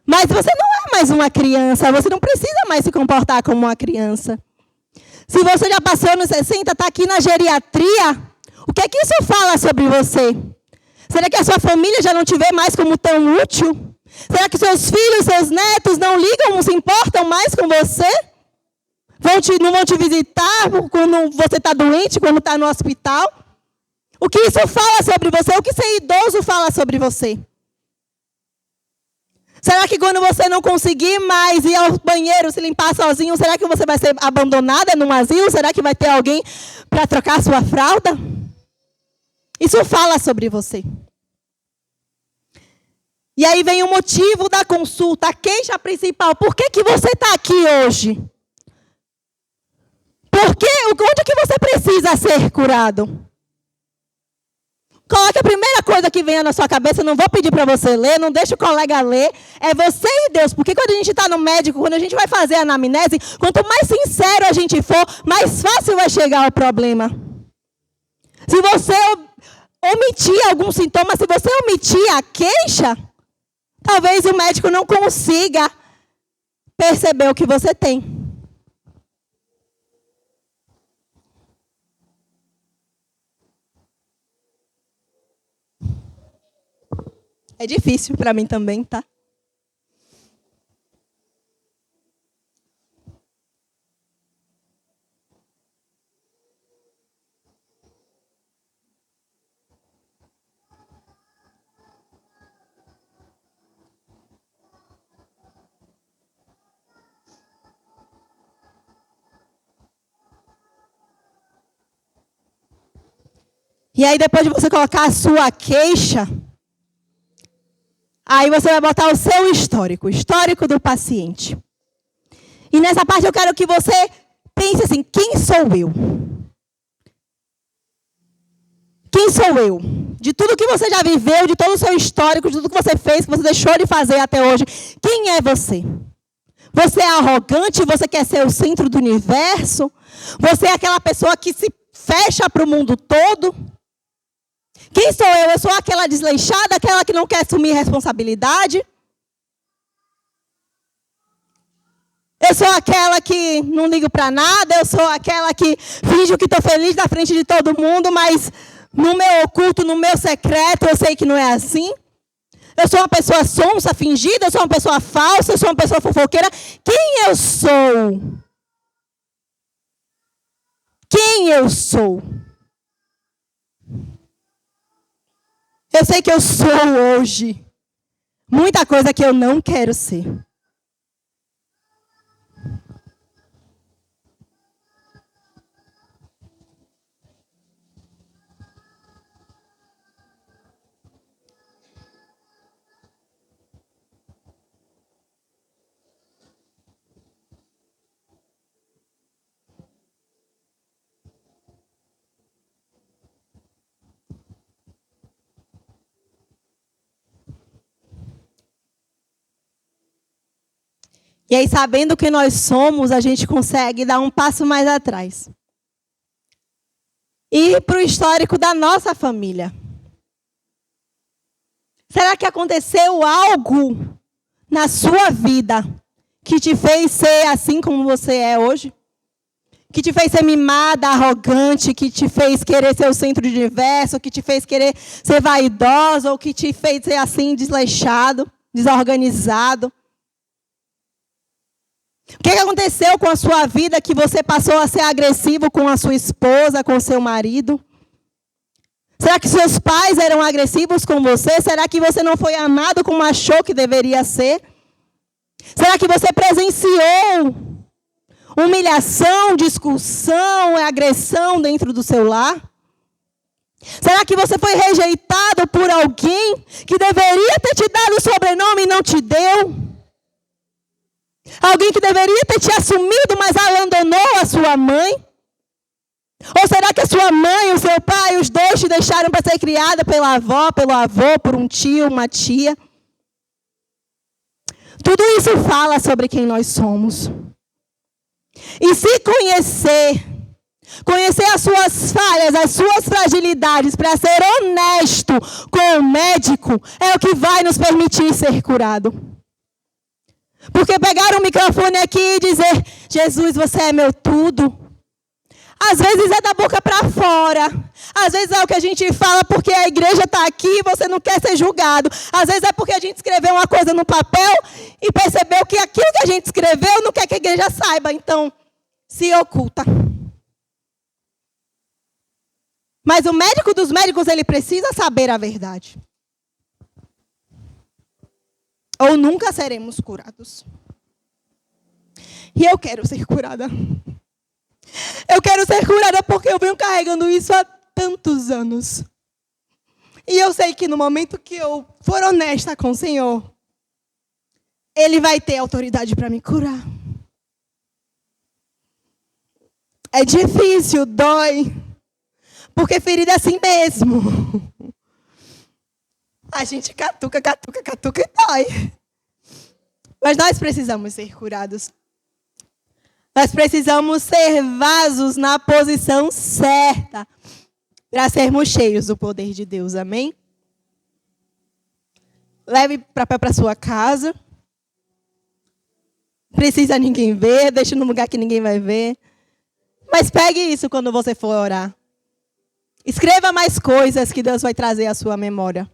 Mas você não é mais uma criança, você não precisa mais se comportar como uma criança. Se você já passou nos 60, está aqui na geriatria, o que é que isso fala sobre você? Será que a sua família já não te vê mais como tão útil? Será que seus filhos, seus netos não ligam, não se importam mais com você? Não vão te visitar quando você está doente, quando está no hospital? O que isso fala sobre você? O que ser idoso fala sobre você? Será que quando você não conseguir mais ir ao banheiro, se limpar sozinho, será que você vai ser abandonada num asilo? Será que vai ter alguém para trocar sua fralda? Isso fala sobre você. E aí vem o motivo da consulta, a queixa principal. Por que você está aqui hoje? Onde que você precisa ser curado? Coloque a primeira coisa que venha na sua cabeça, não vou pedir para você ler, não deixa o colega ler, é você e Deus. Porque quando a gente está no médico, quando a gente vai fazer a anamnese, quanto mais sincero a gente for, mais fácil vai chegar o problema. Se você omitir algum sintoma, se você omitir a queixa, talvez o médico não consiga perceber o que você tem. É difícil para mim também, tá? E aí, depois de você colocar a sua queixa, aí você vai botar o seu histórico, o histórico do paciente. E nessa parte eu quero que você pense assim, quem sou eu? Quem sou eu? De tudo que você já viveu, de todo o seu histórico, de tudo que você fez, que você deixou de fazer até hoje, quem é você? Você é arrogante? Você quer ser o centro do universo? Você é aquela pessoa que se fecha para o mundo todo? Quem sou eu? Eu sou aquela desleixada, aquela que não quer assumir responsabilidade? Eu sou aquela que não ligo para nada, eu sou aquela que finge que estou feliz na frente de todo mundo, mas no meu oculto, no meu secreto, eu sei que não é assim. Eu sou uma pessoa sonsa, fingida, eu sou uma pessoa falsa, eu sou uma pessoa fofoqueira. Quem eu sou? Quem eu sou? Eu sei que eu sou hoje muita coisa que eu não quero ser. E aí, sabendo que nós somos, a gente consegue dar um passo mais atrás. E para o histórico da nossa família. Será que aconteceu algo na sua vida que te fez ser assim como você é hoje? Que te fez ser mimada, arrogante, que te fez querer ser o centro do universo, que te fez querer ser vaidosa, ou que te fez ser assim, desleixado, desorganizado? O que aconteceu com a sua vida que você passou a ser agressivo com a sua esposa, com o seu marido? Será que seus pais eram agressivos com você? Será que você não foi amado como achou que deveria ser? Será que você presenciou humilhação, discussão, agressão dentro do seu lar? Será que você foi rejeitado por alguém que deveria ter te dado o sobrenome e não te deu? Alguém que deveria ter te assumido, mas abandonou a sua mãe? Ou será que a sua mãe, o seu pai, os dois te deixaram para ser criada pela avó, pelo avô, por um tio, uma tia? Tudo isso fala sobre quem nós somos. E se conhecer as suas falhas, as suas fragilidades, para ser honesto com o médico, é o que vai nos permitir ser curado. Porque pegar um microfone aqui e dizer, Jesus, você é meu tudo. Às vezes é da boca para fora. Às vezes é o que a gente fala porque a igreja está aqui e você não quer ser julgado. Às vezes é porque a gente escreveu uma coisa no papel e percebeu que aquilo que a gente escreveu não quer que a igreja saiba. Então, se oculta. Mas o médico dos médicos, ele precisa saber a verdade. Ou nunca seremos curados. E eu quero ser curada. Eu quero ser curada porque eu venho carregando isso há tantos anos. E eu sei que no momento que eu for honesta com o Senhor, Ele vai ter autoridade para me curar. É difícil, dói. Porque ferida é assim mesmo. A gente catuca e dói. Mas nós precisamos ser curados. Nós precisamos ser vasos na posição certa para sermos cheios do poder de Deus. Amém? Leve papel para sua casa. Precisa ninguém ver, deixe num lugar que ninguém vai ver. Mas pegue isso quando você for orar. Escreva mais coisas que Deus vai trazer à sua memória.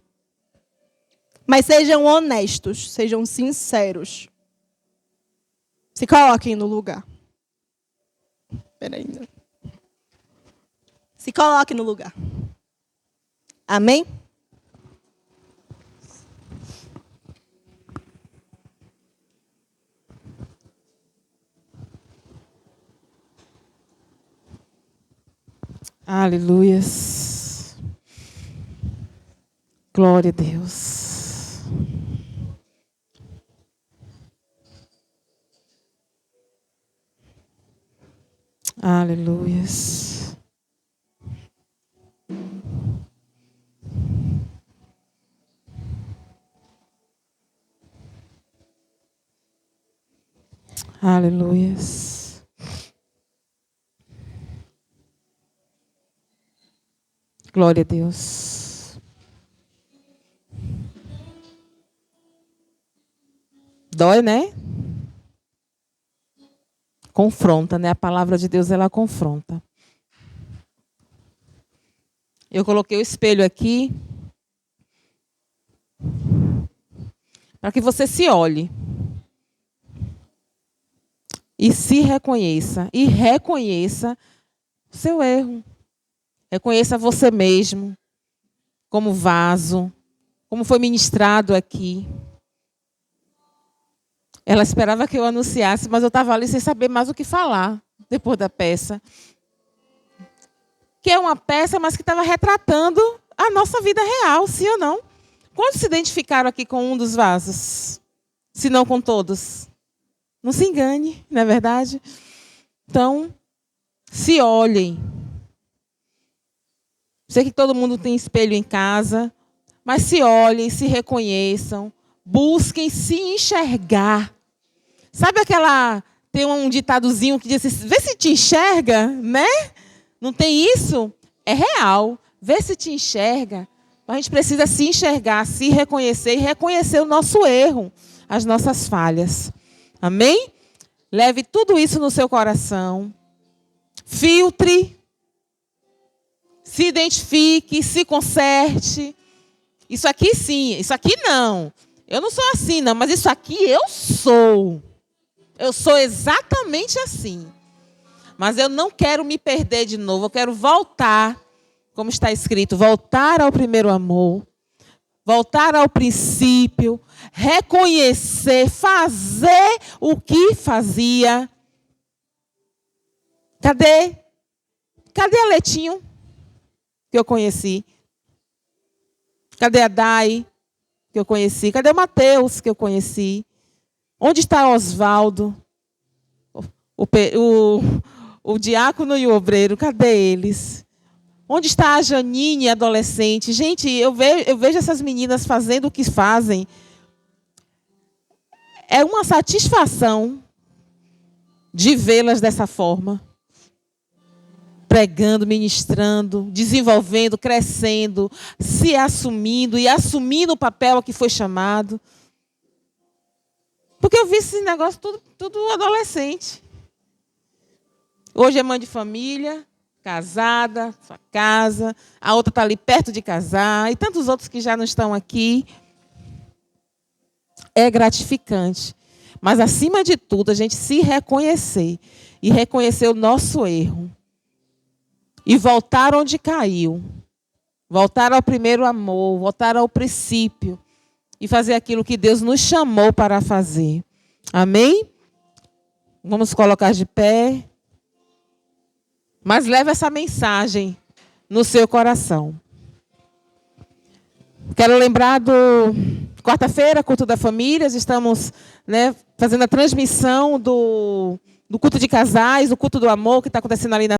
Mas sejam honestos, sejam sinceros. Se coloquem no lugar. Peraí. Se coloque no lugar. Amém? Aleluias. Glória a Deus. Aleluias. Aleluias. Glória a Deus. Dói, né? confronta, né? A palavra de Deus, ela confronta. Eu coloquei o espelho aqui para que você se olhe e se reconheça. E reconheça o seu erro. Reconheça você mesmo como vaso, como foi ministrado aqui. Ela esperava que eu anunciasse, mas eu estava ali sem saber mais o que falar depois da peça. Que é uma peça, mas que estava retratando a nossa vida real, sim ou não? Quantos se identificaram aqui com um dos vasos? Se não com todos? Não se engane, não é verdade? Então, se olhem. Sei que todo mundo tem espelho em casa, mas se olhem, se reconheçam, busquem se enxergar. Sabe aquela... Tem um ditadozinho que diz assim, vê se te enxerga, né? Não tem isso? É real. Vê se te enxerga. A gente precisa se enxergar, se reconhecer e reconhecer o nosso erro, as nossas falhas. Amém? Leve tudo isso no seu coração. Filtre. Se identifique, se conserte. Isso aqui sim, isso aqui não. Eu não sou assim, não, mas isso aqui eu sou. Eu sou exatamente assim. Mas eu não quero me perder de novo. Eu quero voltar, como está escrito, voltar ao primeiro amor. Voltar ao princípio. Reconhecer, fazer o que fazia. Cadê? Cadê a Letinho, que eu conheci? Cadê a Dai, que eu conheci? Cadê o Mateus, que eu conheci? Onde está Osvaldo? O diácono e o obreiro, cadê eles? Onde está a Janine, adolescente? Gente, eu vejo essas meninas fazendo o que fazem. É uma satisfação de vê-las dessa forma. Pregando, ministrando, desenvolvendo, crescendo, se assumindo e assumindo o papel a que foi chamado. Porque eu vi esse negócio tudo adolescente. Hoje é mãe de família, casada, sua casa. A outra está ali perto de casar. E tantos outros que já não estão aqui. É gratificante. Mas, acima de tudo, a gente se reconhecer. E reconhecer o nosso erro. E voltar onde caiu. Voltar ao primeiro amor. Voltar ao princípio. E fazer aquilo que Deus nos chamou para fazer. Amém? Vamos colocar de pé. Mas leve essa mensagem no seu coração. Quero lembrar do quarta-feira, culto da família. Estamos, né, fazendo a transmissão do culto de casais, do culto do amor que está acontecendo ali na